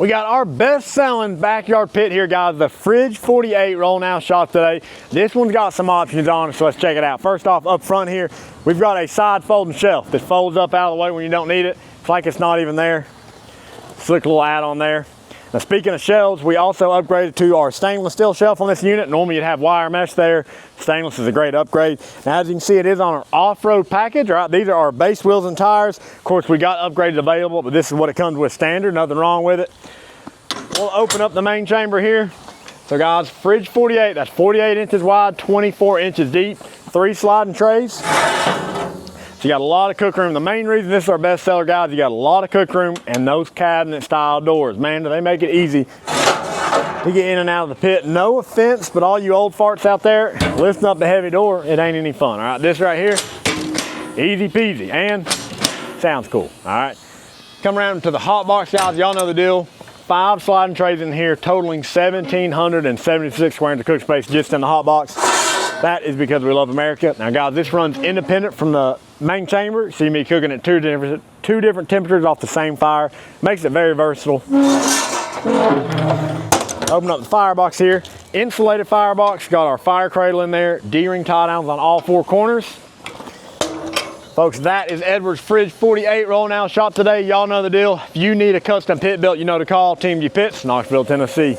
We got our best-selling backyard pit here, guys, the Fridge 48 roll out shop today. This one's got some options on it, so let's check it out. First off, up front here, we've got a side folding shelf that folds up out of the way when you don't need it. It's like it's not even there. Slick little add-on there. Now, speaking of shelves, we also upgraded to our stainless steel shelf on this unit. Normally you'd have wire mesh there. Stainless is a great upgrade. Now, as you can see, it is on our off-road package. All right, these are our base wheels and tires. Of course, we got upgraded available, but this is what it comes with standard. Nothing wrong with it. We'll open up the main chamber here. So guys, Fridge 48, that's 48 inches wide, 24 inches deep, 3 sliding trays. So you got a lot of cook room. The main reason this is our best seller, guys, you got a lot of cook room and those cabinet style doors. Man, do they make it easy to get in and out of the pit. No offense, but all you old farts out there, lifting up the heavy door, it ain't any fun. All right, this right here, easy peasy and sounds cool. All right, come around to the hot box, guys. Y'all know the deal. 5 sliding trays in here, totaling 1,776 square inches of cook space just in the hot box. That is because we love America. Now guys, this runs independent from the main chamber. See me cooking at two different temperatures off the same fire. Makes it very versatile. Open up the firebox here. Insulated firebox, got our fire cradle in there. D-ring tie downs on all 4 corners. Folks, that is Edwards Fridge 48 rolling out shop today. Y'all know the deal. If you need a custom pit built, you know to call TMG Pits, Knoxville, Tennessee.